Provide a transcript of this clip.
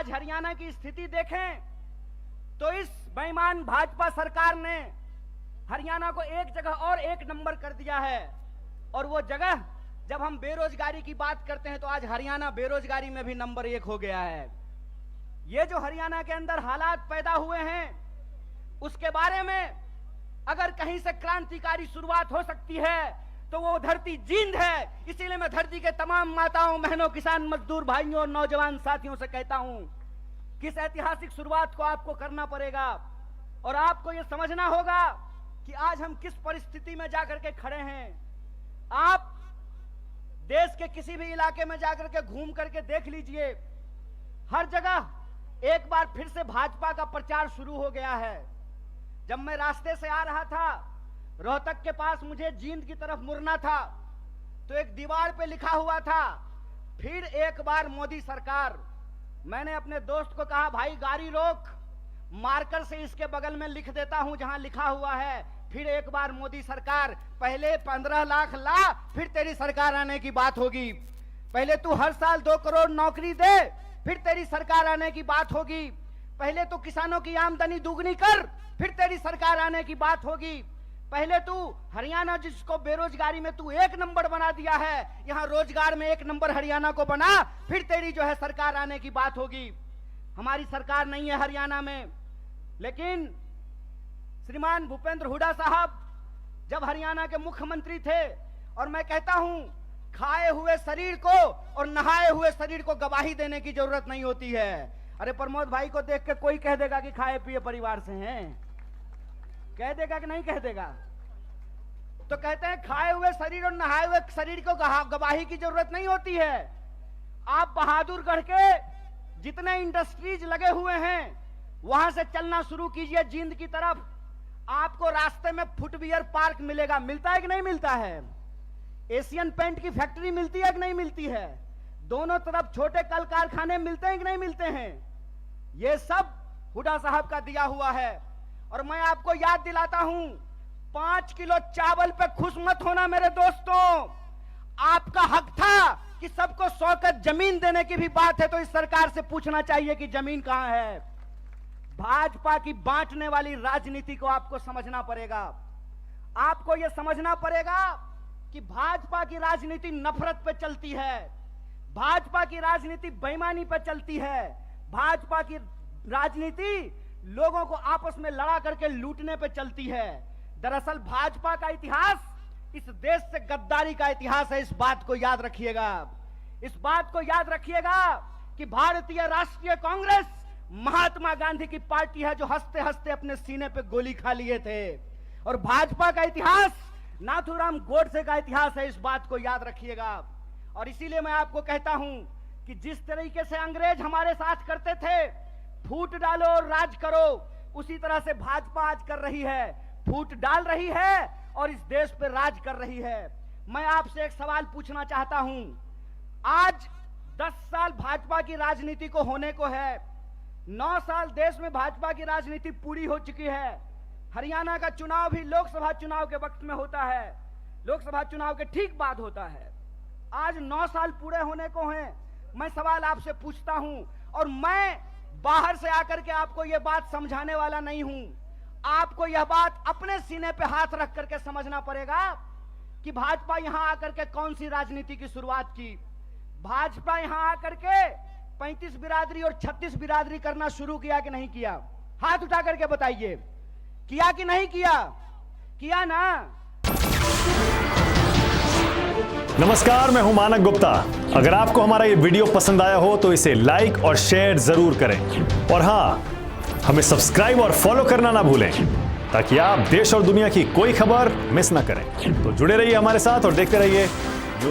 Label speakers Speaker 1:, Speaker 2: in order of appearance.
Speaker 1: आज हरियाणा की स्थिति देखें तो इस बेईमान भाजपा सरकार ने हरियाणा को एक जगह और एक नंबर कर दिया है। और वो जगह, जब हम बेरोजगारी की बात करते हैं तो आज हरियाणा बेरोजगारी में भी नंबर 1 हो गया है। ये जो हरियाणा के अंदर हालात पैदा हुए हैं, उसके बारे में अगर कहीं से क्रांतिकारी शुरुआत हो सकती है तो वो धरती जींद है। इसीलिए मैं धरती के तमाम माताओं, बहनों, किसान, मजदूर भाइयों और नौजवान साथियों से कहता हूं कि इस ऐतिहासिक शुरुआत को आपको करना पड़ेगा और आपको ये समझना होगा कि आज हम किस परिस्थिति में जाकर के खड़े हैं। आप देश के किसी भी इलाके में जाकर के घूम करके देख लीजिए, हर जगह एक बार फिर से भाजपा का प्रचार शुरू हो गया है। जब मैं रास्ते से आ रहा था, रोहतक के पास मुझे जींद की तरफ मुड़ना था, तो एक दीवार पे लिखा हुआ था, फिर एक बार मोदी सरकार। मैंने अपने दोस्त को कहा, भाई गाड़ी रोक, मार्कर से इसके बगल में लिख देता हूं जहां लिखा हुआ है फिर एक बार मोदी सरकार। पहले 15 लाख ला, फिर तेरी सरकार आने की बात होगी। पहले तू हर साल 2 करोड़ नौकरी दे, फिर तेरी सरकार आने की बात होगी। पहले तो किसानों की आमदनी दुगनी कर, फिर तेरी सरकार आने की बात होगी। पहले तू हरियाणा, जिसको बेरोजगारी में तू 1 नंबर बना दिया है, यहां रोजगार में 1 नंबर हरियाणा को बना, फिर तेरी जो है सरकार आने की बात होगी। हमारी सरकार नहीं है हरियाणा में, लेकिन श्रीमान भूपेंद्र हुड्डा साहब जब हरियाणा के मुख्यमंत्री थे, और मैं कहता हूं खाए हुए शरीर को और नहाए हुए शरीर को गवाही देने की जरूरत नहीं होती है। अरे प्रमोद भाई को देख के कोई कह देगा कि खाए पिए परिवार से हैं, कह देगा कि नहीं कह देगा? तो कहते हैं खाए हुए शरीर और नहाए हुए शरीर को गवाही की जरूरत नहीं होती है। आप बहादुरगढ़ के जितने इंडस्ट्रीज लगे हुए हैं वहां से चलना शुरू कीजिए जींद की तरफ, आपको रास्ते में फुटवियर पार्क मिलेगा। मिलता है कि नहीं मिलता है? एशियन पेंट की फैक्ट्री मिलती है कि नहीं मिलती है? दोनों तरफ छोटे कल कारखाने मिलते हैं कि नहीं मिलते हैं? ये सब हुड्डा साहब का दिया हुआ है। और मैं आपको याद दिलाता हूं, 5 किलो चावल पे खुश मत होना मेरे दोस्तों। आपका हक था कि सबको 100 गज जमीन देने की भी बात है तो इस सरकार से पूछना चाहिए कि जमीन कहां है। भाजपा की बांटने वाली राजनीति को आपको समझना पड़ेगा। आपको यह समझना पड़ेगा कि भाजपा की राजनीति नफरत पे चलती है, भाजपा की राजनीति बेईमानी पे चलती है, भाजपा की राजनीति लोगों को आपस में लड़ा करके लूटने पे चलती है। दरअसल भाजपा का इतिहास इस देश से गद्दारी का इतिहास है। इस बात को याद रखिएगा। इस बात को याद रखिएगा कि भारतीय राष्ट्रीय कांग्रेस महात्मा गांधी की पार्टी है जो हंसते हंसते अपने सीने पे गोली खा लिए थे। और भाजपा का इतिहास नाथूराम गोडसे का इतिहास है। इस बात को याद रखिएगा। और इसीलिए मैं आपको कहता हूं कि जिस तरीके से अंग्रेज हमारे साथ करते थे, फूट डालो और राज करो, उसी तरह से भाजपा आज कर रही है, फूट डाल रही है और इस देश पे राज कर रही है। मैं आपसे एक सवाल पूछना चाहता हूं, आज 10 साल भाजपा की राजनीति को होने को है, 9 साल देश में भाजपा की राजनीति पूरी हो चुकी है। हरियाणा का चुनाव भी लोकसभा चुनाव के वक्त में होता है, लोकसभा चुनाव के ठीक बाद होता है। आज 9 साल पूरे होने को हैं। मैं सवाल आपसे पूछता हूं, और मैं बाहर से आकर के आपको यह बात समझाने वाला नहीं हूं। आपको यह बात अपने सीने पे हाथ रख करके समझना पड़ेगा कि भाजपा यहां आकर के कौन सी राजनीति की शुरुआत की। भाजपा यहां आकर के 35 बिरादरी और 36 बिरादरी करना शुरू किया कि नहीं किया? हाथ उठा करके बताइए, किया कि नहीं किया? किया ना?
Speaker 2: नमस्कार, मैं हूं मानक गुप्ता। अगर आपको हमारा ये वीडियो पसंद आया हो तो इसे लाइक और शेयर जरूर करें, और हां, हमें सब्सक्राइब और फॉलो करना ना भूलें ताकि आप देश और दुनिया की कोई खबर मिस ना करें। तो जुड़े रहिए हमारे साथ और देखते रहिए